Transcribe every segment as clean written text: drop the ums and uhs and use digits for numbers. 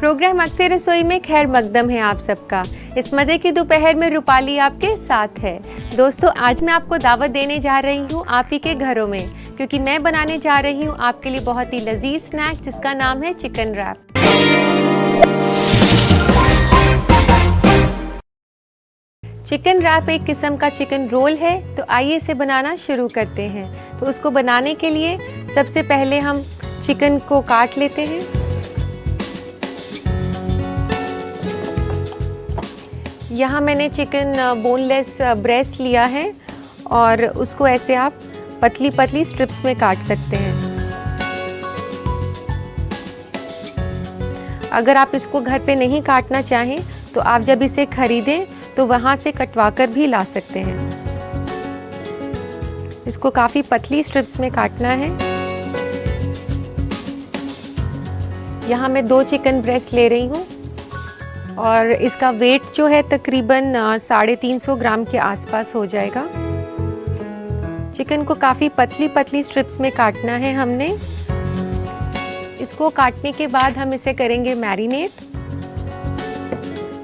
Programme अक्सर रसोई में खैर मकदम है आप सबका। इस मज़े की दोपहर में रूपाली आपके साथ है। दोस्तों, आज मैं आपको दावत देने जा रही हूँ आप ही के घरों में, क्योंकि मैं बनाने जा रही हूँ आपके लिए बहुत ही लजीज स्नैक जिसका नाम है चिकन रैप। चिकन रैप एक किस्म का चिकन रोल है, तो आइए इसे बनाना शुरू करते हैं। तो उसको बनाने के लिए सबसे पहले हम चिकन को काट लेते हैं। यहाँ मैंने चिकन बोनलेस ब्रेस्ट लिया है और उसको ऐसे आप पतली पतली स्ट्रिप्स में काट सकते हैं। अगर आप इसको घर पे नहीं काटना चाहें तो आप जब इसे खरीदें तो वहाँ से कटवा कर भी ला सकते हैं। इसको काफ़ी पतली स्ट्रिप्स में काटना है। यहाँ मैं 2 चिकन ब्रेस्ट ले रही हूँ और इसका वेट जो है तकरीबन 350 ग्राम के आसपास हो जाएगा। चिकन को काफ़ी पतली पतली स्ट्रिप्स में काटना है हमने। इसको काटने के बाद हम इसे करेंगे मैरिनेट।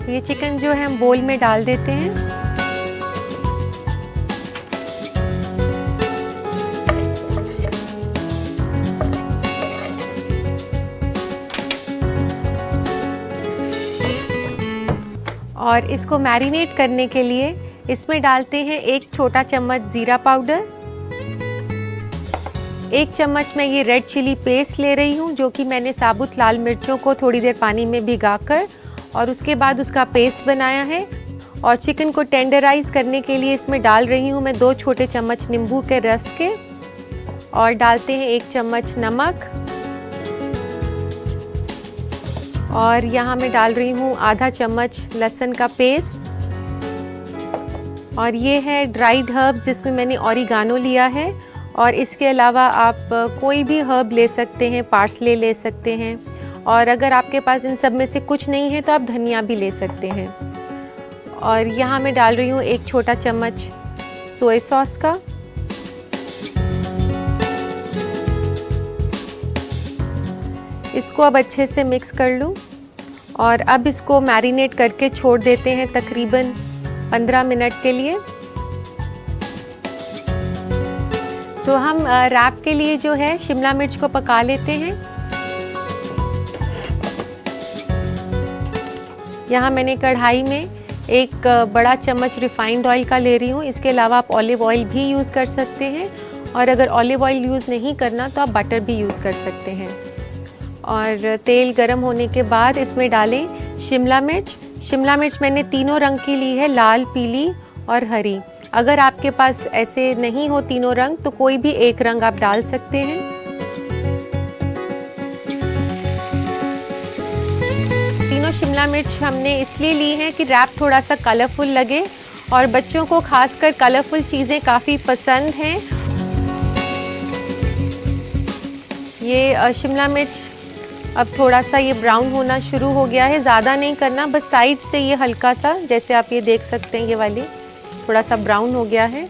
ये चिकन जो है हम बोल में डाल देते हैं। और इसको मैरिनेट करने के लिए इसमें डालते हैं 1 छोटा चम्मच ज़ीरा पाउडर, 1 चम्मच मैं ये रेड चिली पेस्ट ले रही हूँ, जो कि मैंने साबुत लाल मिर्चों को थोड़ी देर पानी में भिगाकर और उसके बाद उसका पेस्ट बनाया है। और चिकन को टेंडराइज करने के लिए इसमें डाल रही हूँ मैं 2 छोटे चम्मच नींबू के रस के, और डालते हैं 1 चम्मच नमक, और यहाँ मैं डाल रही हूँ आधा चम्मच लहसुन का पेस्ट, और ये है ड्राइड हर्ब्स जिसमें मैंने ऑरिगानो लिया है। और इसके अलावा आप कोई भी हर्ब ले सकते हैं, पार्सले ले सकते हैं, और अगर आपके पास इन सब में से कुछ नहीं है तो आप धनिया भी ले सकते हैं। और यहाँ मैं डाल रही हूँ 1 छोटा चम्मच सोया सॉस का, इसको अब अच्छे से मिक्स कर लूँ। और अब इसको मैरिनेट करके छोड़ देते हैं तकरीबन 15 मिनट के लिए। तो हम रैप के लिए जो है शिमला मिर्च को पका लेते हैं। यहाँ मैंने कढ़ाई में 1 बड़ा चम्मच रिफाइंड ऑयल का ले रही हूँ। इसके अलावा आप ऑलिव ऑयल भी यूज़ कर सकते हैं, और अगर ऑलिव ऑयल यूज़ नहीं करना तो आप बटर भी यूज़ कर सकते हैं। और तेल गरम होने के बाद इसमें डालें शिमला मिर्च। शिमला मिर्च मैंने तीनों रंग की ली है, लाल, पीली और हरी। अगर आपके पास ऐसे नहीं हो तीनों रंग तो कोई भी एक रंग आप डाल सकते हैं। तीनों शिमला मिर्च हमने इसलिए ली हैं कि रैप थोड़ा सा कलरफुल लगे, और बच्चों को खासकर कलरफुल चीज़ें काफ़ी पसंद हैं। ये शिमला मिर्च अब थोड़ा सा ये ब्राउन होना शुरू हो गया है, ज़्यादा नहीं करना, बस साइड से ये हल्का सा, जैसे आप ये देख सकते हैं ये वाली थोड़ा सा ब्राउन हो गया है।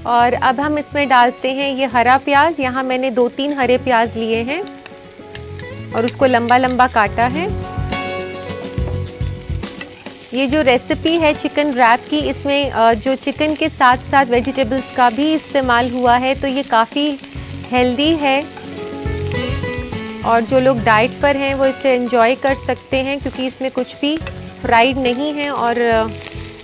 और अब हम इसमें डालते हैं ये हरा प्याज। यहाँ मैंने 2-3 हरे प्याज लिए हैं और उसको लंबा लंबा काटा है। ये जो रेसिपी है चिकन रैप की, इसमें जो चिकन के साथ साथ वेजिटेबल्स का भी इस्तेमाल हुआ है, तो ये काफ़ी हेल्दी है और जो लोग डाइट पर हैं वो इसे एंजॉय कर सकते हैं, क्योंकि इसमें कुछ भी फ्राइड नहीं है। और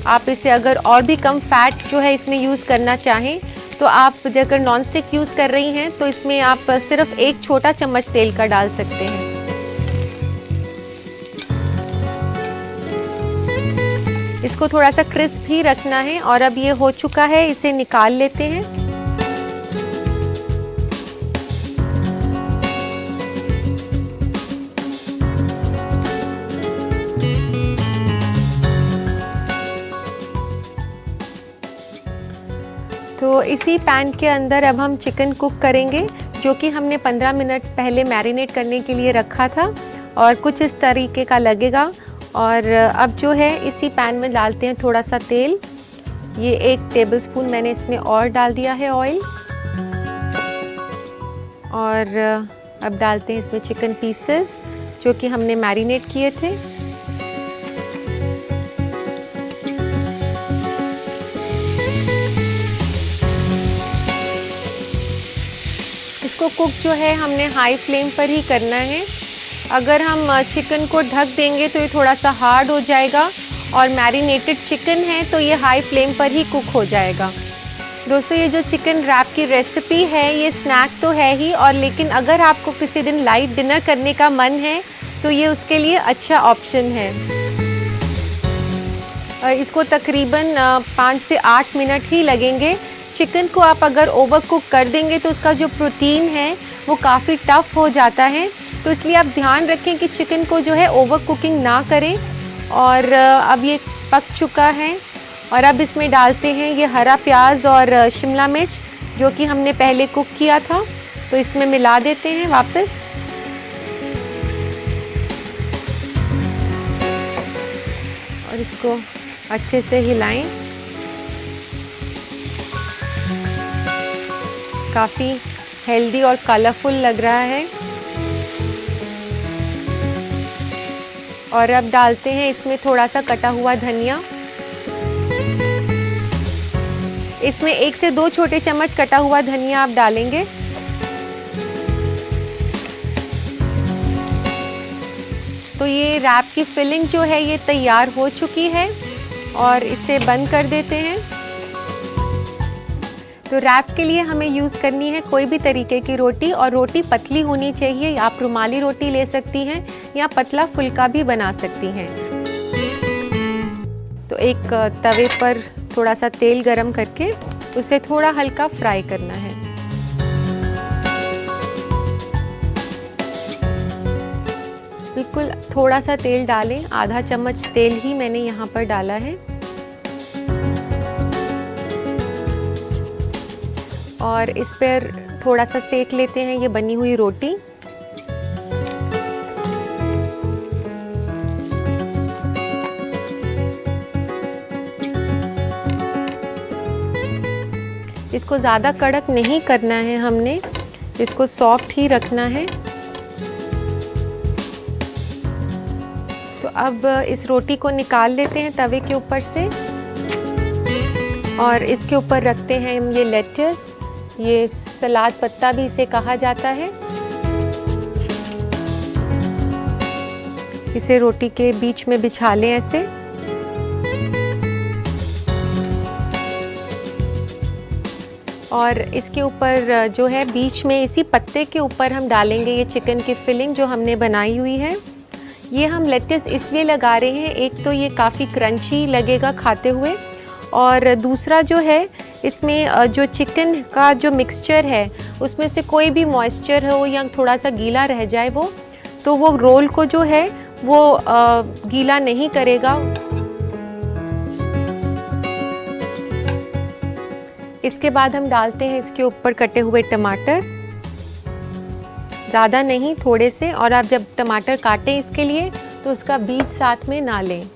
आप इसे अगर और भी कम फैट जो है इसमें यूज़ करना चाहें तो आप अगर नॉन स्टिक यूज़ कर रही हैं तो इसमें आप सिर्फ 1 छोटा चम्मच तेल का डाल सकते हैं। इसको थोड़ा सा क्रिस्प ही रखना है। और अब ये हो चुका है, इसे निकाल लेते हैं। तो इसी पैन के अंदर अब हम चिकन कुक करेंगे, जो कि हमने 15 मिनट पहले मैरिनेट करने के लिए रखा था, और कुछ इस तरीके का लगेगा। और अब जो है इसी पैन में डालते हैं थोड़ा सा तेल। ये 1 टेबलस्पून मैंने इसमें और डाल दिया है ऑयल। और अब डालते हैं इसमें चिकन पीसेस जो कि हमने मैरिनेट किए थे। इसको कुक जो है हमने हाई फ्लेम पर ही करना है। अगर हम चिकन को ढक देंगे तो ये थोड़ा सा हार्ड हो जाएगा, और मैरिनेटेड चिकन है तो ये हाई फ्लेम पर ही कुक हो जाएगा। दोस्तों, ये जो चिकन रैप की रेसिपी है ये स्नैक तो है ही, और लेकिन अगर आपको किसी दिन लाइट डिनर करने का मन है तो ये उसके लिए अच्छा ऑप्शन है। इसको तकरीबन 5 से 8 मिनट ही लगेंगे। चिकन को आप अगर ओवर कुक कर देंगे तो उसका जो प्रोटीन है वो काफ़ी टफ हो जाता है, तो इसलिए आप ध्यान रखें कि चिकन को जो है ओवर कुकिंग ना करें। और अब ये पक चुका है, और अब इसमें डालते हैं ये हरा प्याज और शिमला मिर्च जो कि हमने पहले कुक किया था, तो इसमें मिला देते हैं वापस। और इसको अच्छे से हिलाएं। काफ़ी हेल्दी और कलरफुल लग रहा है। और अब डालते हैं इसमें थोड़ा सा कटा हुआ धनिया। इसमें 1 से 2 छोटे चम्मच कटा हुआ धनिया आप डालेंगे। तो ये रैप की फिलिंग जो है ये तैयार हो चुकी है, और इसे बंद कर देते हैं। तो रैप के लिए हमें यूज़ करनी है कोई भी तरीके की रोटी, और रोटी पतली होनी चाहिए। आप रुमाली रोटी ले सकती हैं या पतला फुल्का भी बना सकती हैं। तो एक तवे पर थोड़ा सा तेल गरम करके उसे थोड़ा हल्का फ्राई करना है। बिल्कुल थोड़ा सा तेल डालें, आधा चम्मच तेल ही मैंने यहाँ पर डाला है। और इस पर थोड़ा सा सेक लेते हैं ये बनी हुई रोटी। इसको ज़्यादा कड़क नहीं करना है हमने, इसको सॉफ्ट ही रखना है। तो अब इस रोटी को निकाल लेते हैं तवे के ऊपर से, और इसके ऊपर रखते हैं हम ये लेट्स, ये सलाद पत्ता भी इसे कहा जाता है। इसे रोटी के बीच में बिछा लें ऐसे। और इसके ऊपर जो है बीच में इसी पत्ते के ऊपर हम डालेंगे ये चिकन की फिलिंग जो हमने बनाई हुई है। ये हम लेट्स इसलिए लगा रहे हैं, एक तो ये काफ़ी क्रंची लगेगा खाते हुए, और दूसरा जो है इसमें जो चिकन का जो मिक्सचर है उसमें से कोई भी मॉइस्चर हो या थोड़ा सा गीला रह जाए तो वो रोल को जो है वो गीला नहीं करेगा। इसके बाद हम डालते हैं इसके ऊपर कटे हुए टमाटर, ज़्यादा नहीं थोड़े से। और आप जब टमाटर काटें इसके लिए तो उसका बीज साथ में ना लें।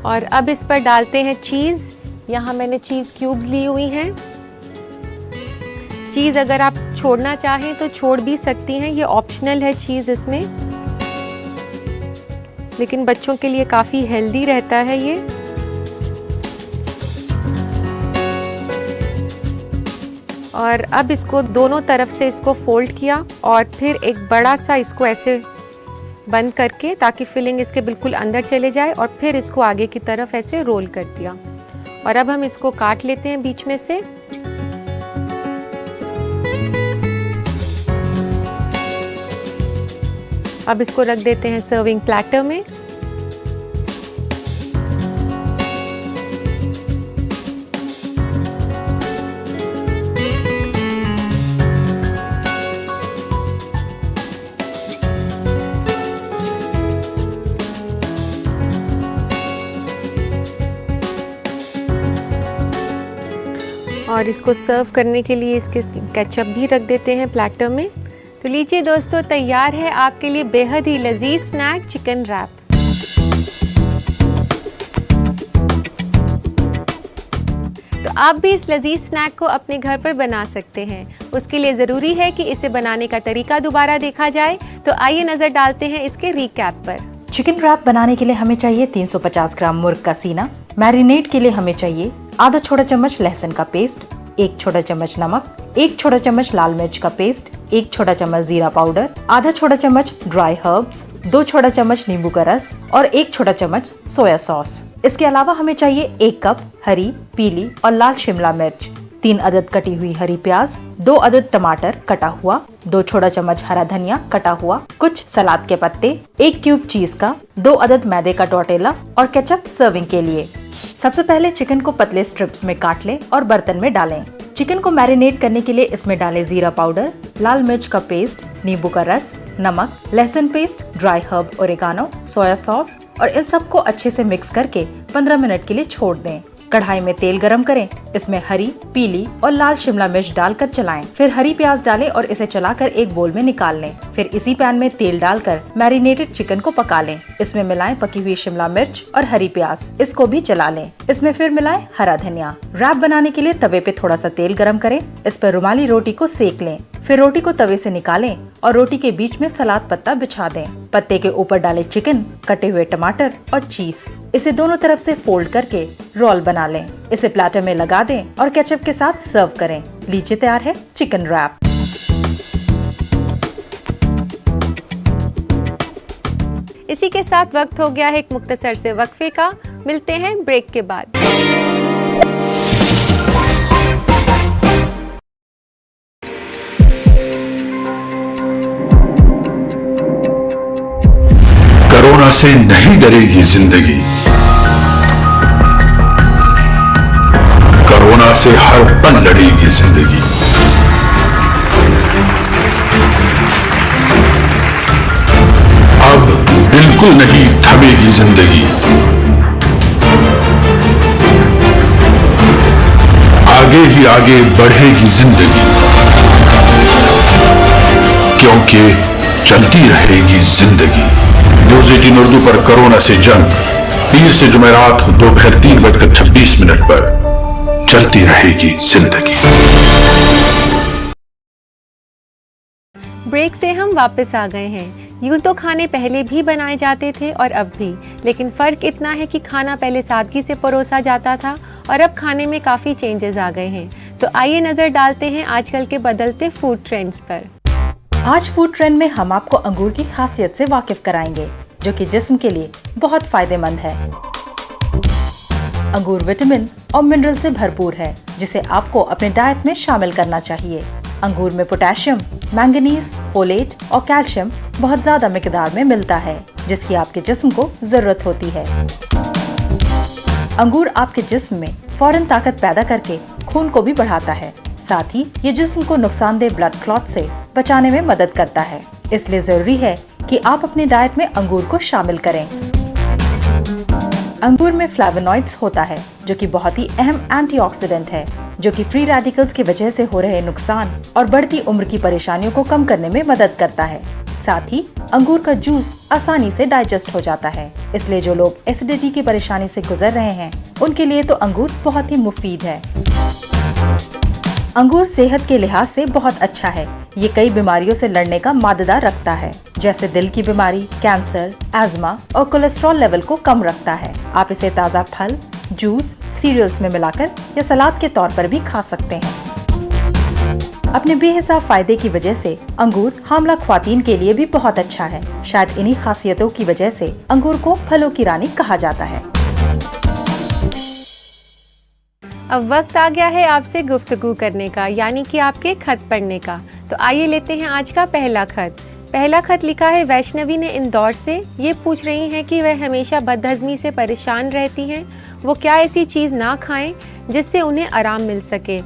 और अब इस पर डालते हैं चीज़। यहाँ मैंने चीज़ क्यूब्स ली हुई हैं। चीज़ अगर आप छोड़ना चाहें तो छोड़ भी सकती हैं, ये ऑप्शनल है चीज़ इसमें, लेकिन बच्चों के लिए काफ़ी हेल्दी रहता है ये। और अब इसको दोनों तरफ से इसको फोल्ड किया, और फिर एक बड़ा सा इसको ऐसे बंद करके ताकि फिलिंग इसके बिल्कुल अंदर चले जाए, और फिर इसको आगे की तरफ ऐसे रोल कर दिया। और अब हम इसको काट लेते हैं बीच में से। अब इसको रख देते हैं सर्विंग प्लेटर में। और इसको सर्व करने के लिए इसके केचप भी रख देते हैं प्लेटर में। तो लीजिए दोस्तों, तैयार है आपके लिए बेहद ही लजीज स्नैक चिकन रैप। तो आप भी इस लजीज स्नैक को अपने घर पर बना सकते हैं। उसके लिए ज़रूरी है कि इसे बनाने का तरीका दोबारा देखा जाए। तो आइए नज़र डालते हैं इसके रिकैप पर। चिकन रैप बनाने के लिए हमें चाहिए 350 ग्राम मुर्ग का सीना। मैरिनेट के लिए हमें चाहिए आधा छोटा चम्मच लहसुन का पेस्ट, 1 छोटा चम्मच नमक, 1 छोटा चम्मच लाल मिर्च का पेस्ट, 1 छोटा चम्मच जीरा पाउडर, आधा छोटा चम्मच ड्राई हर्ब्स, 2 छोटा चम्मच नींबू का रस और 1 छोटा चम्मच सोया सॉस। इसके अलावा हमें चाहिए 1 कप हरी, पीली और लाल शिमला मिर्च, 3 अदद कटी हुई हरी प्याज, 2 अदद टमाटर कटा हुआ, 2 छोटा चम्मच हरा धनिया कटा हुआ, कुछ सलाद के पत्ते, 1 क्यूब चीज का, 2 अदद मैदे का टोर्टेला और केचप सर्विंग के लिए। सबसे पहले चिकन को पतले स्ट्रिप्स में काट लें और बर्तन में डालें। चिकन को मैरिनेट करने के लिए इसमें डालें जीरा पाउडर, लाल मिर्च का पेस्ट, नींबू का रस, नमक, लहसुन paste, dry herb oregano, soya sauce और इन सबको अच्छे से मिक्स करके 15 मिनट के लिए छोड़ दें। कढ़ाई में तेल गरम करें, इसमें हरी, पीली और लाल शिमला मिर्च डालकर चलाएं। फिर हरी प्याज डालें और इसे चलाकर एक बोल में निकाल लें। फिर इसी पैन में तेल डालकर मैरिनेटेड चिकन को पका लें। इसमें मिलाएं पकी हुई शिमला मिर्च और हरी प्याज, इसको भी चला लें। इसमें फिर मिलाएं हरा धनिया। रैप बनाने के लिए तवे पे थोड़ा सा तेल गरम करें, इस पर रुमाली रोटी को सेक लें। फिर रोटी को तवे से निकालें और रोटी के बीच में सलाद पत्ता बिछा दें। पत्ते के ऊपर डालें चिकन, कटे हुए टमाटर और चीज। इसे दोनों तरफ से फोल्ड करके रोल बना लें। इसे प्लेटर में लगा दें और केचप के साथ सर्व करें। लीजिए तैयार है चिकन रैप। इसी के साथ वक्त हो गया है एक मुख्तसर से वक्फे का। मिलते हैं ब्रेक के बाद। कोरोना से नहीं डरेगी जिंदगी, कोरोना से हर पल लड़ेगी जिंदगी। अब बिल्कुल नहीं थमेगी जिंदगी, आगे ही आगे बढ़ेगी जिंदगी, क्योंकि चलती रहेगी जिंदगी। न्यूज 18 उर्दू पर कोरोना से जंग, पीर से जुमेरात दोपहर 3:26 पर चलती रहेगी जिंदगी। ब्रेक से हम वापस आ गए हैं। यूं तो खाने पहले भी बनाए जाते थे और अब भी, लेकिन फ़र्क इतना है कि खाना पहले सादगी से परोसा जाता था और अब खाने में काफ़ी चेंजेस आ गए हैं। तो आइए नज़र डालते हैं आजकल के बदलते फूड ट्रेंड्स पर। आज फूड ट्रेंड में हम आपको अंगूर की खासियत से वाकिफ कराएंगे, जो कि जिस्म के लिए बहुत फायदेमंद है। अंगूर विटामिन और मिनरल से भरपूर है, जिसे आपको अपने डाइट में शामिल करना चाहिए। अंगूर में पोटेशियम, मैंगनीज, फोलेट और कैल्शियम बहुत ज्यादा मिकदार में मिलता है, जिसकी आपके जिस्म को जरूरत होती है। अंगूर आपके जिस्म में फौरन ताकत पैदा करके खून को भी बढ़ाता है। साथ ही ये जिस्म को नुकसानदेह ब्लड क्लॉट से बचाने में मदद करता है। इसलिए जरूरी है कि आप अपनी डाइट में अंगूर को शामिल करें। अंगूर में फ्लेवोनॉइड्स होता है, जो कि बहुत ही अहम एंटीऑक्सीडेंट है, जो कि फ्री रेडिकल्स की वजह से हो रहे नुकसान और बढ़ती उम्र की परेशानियों को कम करने में मदद करता है। साथ ही अंगूर का जूस आसानी से डाइजेस्ट हो जाता है। इसलिए जो लोग एसिडिटी की परेशानी से गुजर रहे हैं, उनके लिए तो अंगूर बहुत ही मुफीद है। अंगूर सेहत के लिहाज से बहुत अच्छा है। ये कई बीमारियों से लड़ने का माददा रखता है, जैसे दिल की बीमारी, कैंसर, एज़मा और कोलेस्ट्रॉल लेवल को कम रखता है। आप इसे ताज़ा फल, जूस, सीरियल्स में मिलाकर या सलाद के तौर पर भी खा सकते हैं। अपने बेहिसाब फायदे की वजह से अंगूर हामला ख्वातीन के लिए भी बहुत अच्छा है। शायद इन्हीं खासियतों की वजह से अंगूर को फलों की रानी कहा जाता है। अब वक्त आ गया है आपसे गुफ्तगू करने का, यानी कि आपके खत पढ़ने का। तो आइए लेते हैं आज का पहला खत। पहला खत लिखा है वैष्णवी ने इंदौर से। ये पूछ रही हैं कि वह हमेशा बदहजमी से परेशान रहती हैं, वो क्या ऐसी चीज़ ना खाएं जिससे उन्हें आराम मिल सके।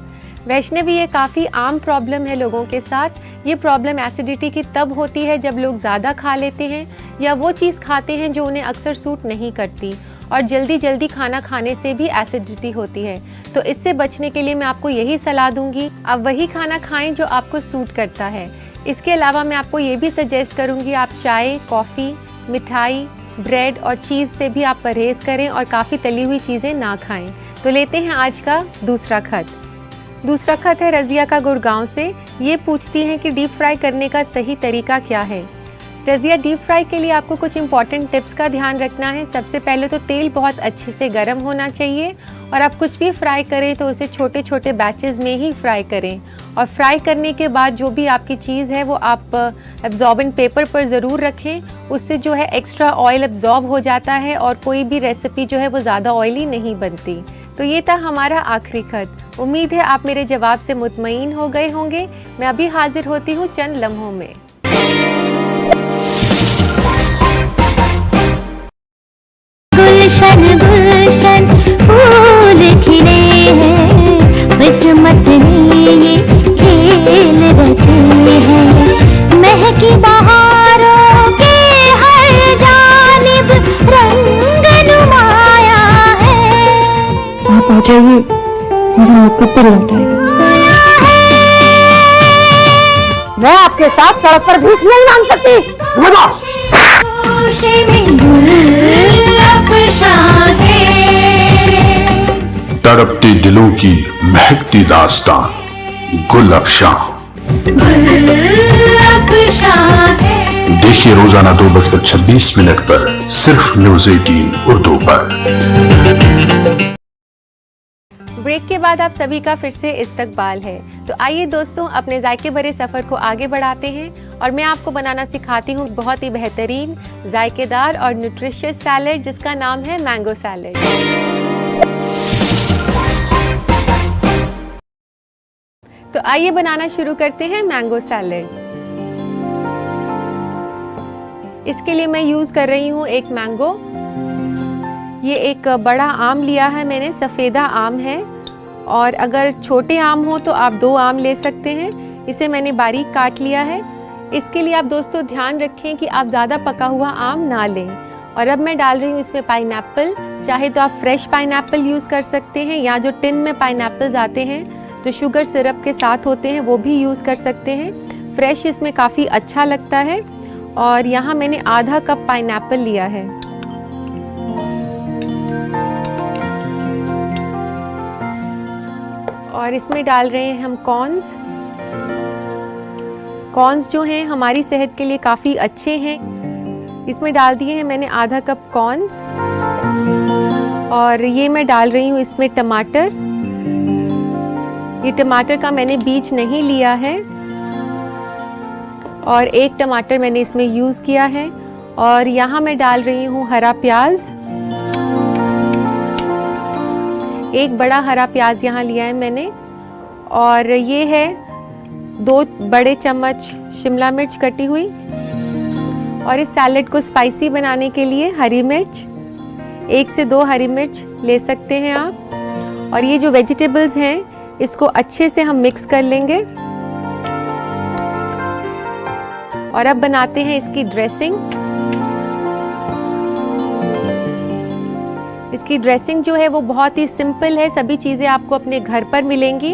वैष्णवी, ये काफ़ी आम प्रॉब्लम है लोगों के साथ। ये प्रॉब्लम एसिडिटी की तब होती है जब लोग ज़्यादा खा लेते हैं या वो चीज़ खाते हैं जो उन्हें अक्सर सूट नहीं करती, और जल्दी जल्दी खाना खाने से भी एसिडिटी होती है। तो इससे बचने के लिए मैं आपको यही सलाह दूंगी, आप वही खाना खाएं जो आपको सूट करता है। इसके अलावा मैं आपको ये भी सजेस्ट करूंगी आप चाय, कॉफ़ी, मिठाई, ब्रेड और चीज़ से भी आप परहेज़ करें और काफ़ी तली हुई चीज़ें ना खाएं। तो लेते हैं आज का दूसरा खत। दूसरा खत है रज़िया का गुड़गांव से। ये पूछती हैं कि डीप फ्राई करने का सही तरीका क्या है। रज़िया, डीप फ्राई के लिए आपको कुछ इंपॉर्टेंट टिप्स का ध्यान रखना है। सबसे पहले तो तेल बहुत अच्छे से गर्म होना चाहिए और आप कुछ भी फ्राई करें तो उसे छोटे छोटे बैचेस में ही फ्राई करें। और फ्राई करने के बाद जो भी आपकी चीज़ है वो आप एब्जॉर्बेंट पेपर पर ज़रूर रखें। उससे जो है एक्स्ट्रा ऑयल एब्जॉर्ब हो जाता है और कोई भी रेसिपी जो है वो ज़्यादा ऑयली नहीं बनती। तो ये था हमारा आखिरी खत। उम्मीद है आप मेरे जवाब से मुतमईन हो गए होंगे। मैं अभी हाजिर होती हूँ चंद लम्हों में। गुलशन गुलशन फूल खिले हैं, किस्मत ने ये खेल रचे हैं। महकी बहारों के हर जानिब रंग नुमाया है। आप आ जाइए, मेरा आपका पर लौटाएगा। मैं आपके साथ सड़क पर भीख नहीं मांग सकती। तड़पती दिलों की महकती दास्तान गुल अफशां। देखिए रोजाना 2:26 पर सिर्फ न्यूज़ 18 उर्दू पर। ब्रेक के बाद आप सभी का फिर से इस्तकबाल है। तो आइए दोस्तों, अपने जायके भरे सफ़र को आगे बढ़ाते हैं और मैं आपको बनाना सिखाती हूँ बहुत ही बेहतरीन, जायकेदार और न्यूट्रिशियस सैलेड जिसका नाम है मैंगो सैलेड। तो आइए बनाना शुरू करते हैं मैंगो सैलेड। इसके लिए मैं यूज़ कर रही हूँ एक मैंगो। ये एक बड़ा आम लिया है मैंने, सफ़ेदा आम है। और अगर छोटे आम हो तो आप 2 आम ले सकते हैं। इसे मैंने बारीक काट लिया है। इसके लिए आप दोस्तों ध्यान रखें कि आप ज़्यादा पका हुआ आम ना लें। और अब मैं डाल रही हूँ इसमें पाइनएप्पल। चाहे तो आप फ्रेश पाइनएप्पल यूज़ कर सकते हैं या जो टिन में पाइनएप्पल्स आते हैं जो शुगर सिरप के साथ होते हैं वो भी यूज़ कर सकते हैं। फ्रेश इसमें काफ़ी अच्छा लगता है। और यहाँ मैंने आधा कप पाइनएप्पल लिया है। और इसमें डाल रहे हैं हम कॉर्न्स। कॉर्न्स जो हैं हमारी सेहत के लिए काफ़ी अच्छे हैं। इसमें डाल दिए हैं मैंने आधा कप कॉर्न्स। और ये मैं डाल रही हूँ इसमें टमाटर। ये टमाटर का मैंने बीज नहीं लिया है। और एक टमाटर मैंने इसमें यूज़ किया है। और यहाँ मैं डाल रही हूँ हरा प्याज। एक बड़ा हरा प्याज यहाँ लिया है मैंने। और ये है 2 बड़े चम्मच शिमला मिर्च कटी हुई। और इस सैलेड को स्पाइसी बनाने के लिए हरी मिर्च, 1 से 2 हरी मिर्च ले सकते हैं आप। और ये जो वेजिटेबल्स हैं इसको अच्छे से हम मिक्स कर लेंगे। और अब बनाते हैं इसकी ड्रेसिंग। इसकी ड्रेसिंग जो है वो बहुत ही सिंपल है। सभी चीज़ें आपको अपने घर पर मिलेंगी।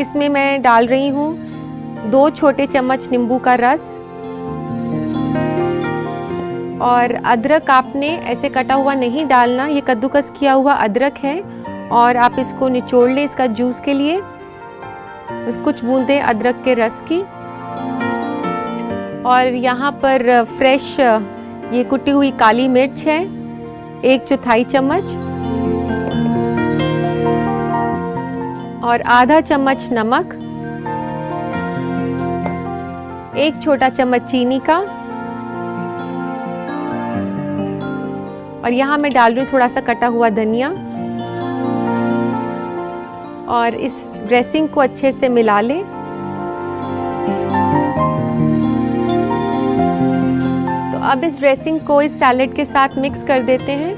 इसमें मैं डाल रही हूँ 2 छोटे चम्मच नींबू का रस। और अदरक आपने ऐसे कटा हुआ नहीं डालना, ये कद्दूकस किया हुआ अदरक है। और आप इसको निचोड़ लें इसका जूस के लिए। बस कुछ बूंदें अदरक के रस की। और यहाँ पर फ्रेश ये कुटी हुई काली मिर्च है, 1/4 चम्मच। और आधा चम्मच नमक, 1 छोटा चम्मच चीनी का। और यहाँ मैं डाल रही हूँ थोड़ा सा कटा हुआ धनिया। और इस ड्रेसिंग को अच्छे से मिला लें। तो अब इस ड्रेसिंग को इस सैलेड के साथ मिक्स कर देते हैं।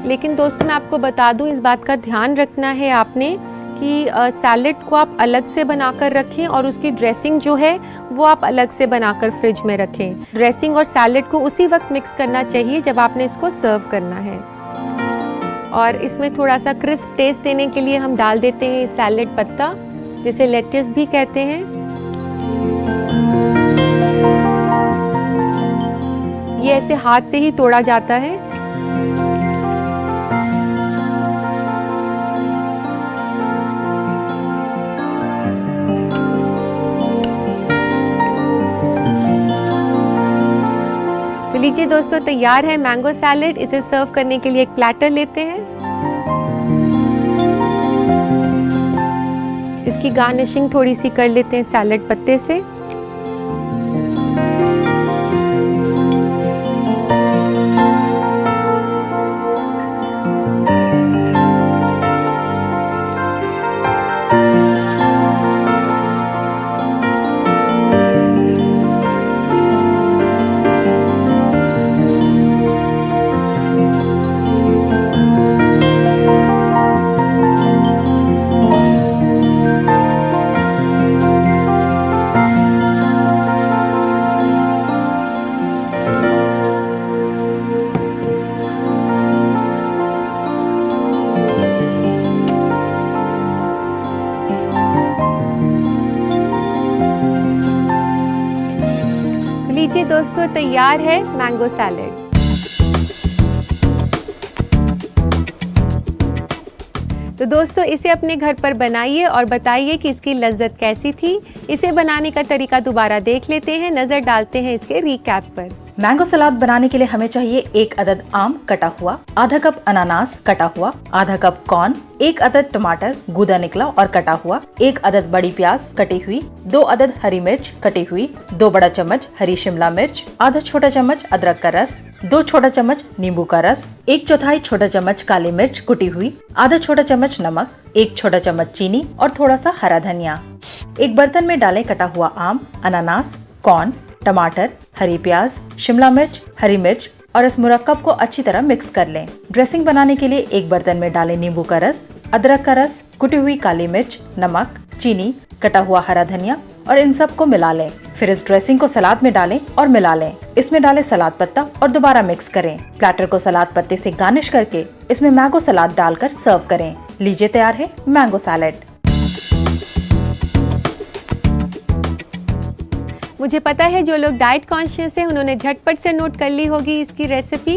लेकिन दोस्तों मैं आपको बता दूं, इस बात का ध्यान रखना है आपने कि सैलेड को आप अलग से बनाकर रखें और उसकी ड्रेसिंग जो है वो आप अलग से बनाकर फ्रिज में रखें। ड्रेसिंग और सैलेड को उसी वक्त मिक्स करना चाहिए जब आपने इसको सर्व करना है। और इसमें थोड़ा सा क्रिस्प टेस्ट देने के लिए हम डाल देते हैं सैलेड पत्ता, जिसे लेट्स भी कहते हैं। ये ऐसे हाथ से ही तोड़ा जाता है। तो लीजिए दोस्तों, तैयार है मैंगो सैलेड। इसे सर्व करने के लिए एक प्लेटर लेते हैं। इसकी गार्निशिंग थोड़ी सी कर लेते हैं सैलेड पत्ते से। लीजिए दोस्तों, तैयार है मैंगो सैलेड। तो दोस्तों, इसे अपने घर पर बनाइए और बताइए कि इसकी लज्जत कैसी थी। इसे बनाने का तरीका दोबारा देख लेते हैं, नजर डालते हैं इसके रिकैप पर। मैंगो सलाद बनाने के लिए हमें चाहिए 1 अदद आम कटा हुआ, आधा कप अनानास कटा हुआ, आधा कप कॉर्न, 1 अदद टमाटर गूदा निकला और कटा हुआ, 1 अदद बड़ी प्याज कटी हुई, 2 अदद हरी मिर्च कटी हुई, 2 बड़ा चम्मच हरी शिमला मिर्च, आधा छोटा चम्मच अदरक का रस, 2 छोटा चम्मच नींबू का रस, 1/4 छोटा चम्मच काली मिर्च कुटी हुई, आधा छोटा चम्मच नमक, 1 छोटा चम्मच चीनी और थोड़ा सा हरा धनिया। एक बर्तन में डालें कटा हुआ आम, अनानास, कॉर्न, टमाटर, हरी प्याज, शिमला मिर्च, हरी मिर्च और इस मुरक्कब को अच्छी तरह मिक्स कर लें। ड्रेसिंग बनाने के लिए एक बर्तन में डालें नींबू का रस, अदरक का रस, कुटी हुई काली मिर्च, नमक, चीनी, कटा हुआ हरा धनिया और इन सब को मिला लें। फिर इस ड्रेसिंग को सलाद में डालें और मिला लें। इसमें डालें सलाद पत्ता और दोबारा मिक्स करें। प्लेटर को सलाद पत्ते से गार्निश करके इसमें मैंगो सलाद डालकर सर्व करें। लीजिए, तैयार है मैंगो सैलेड। मुझे पता है जो लोग डाइट कॉन्शियस हैं उन्होंने झटपट से नोट कर ली होगी इसकी रेसिपी।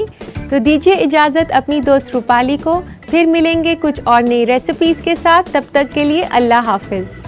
तो दीजिए इजाज़त अपनी दोस्त रूपाली को। फिर मिलेंगे कुछ और नई रेसिपीज़ के साथ। तब तक के लिए अल्लाह हाफिज़।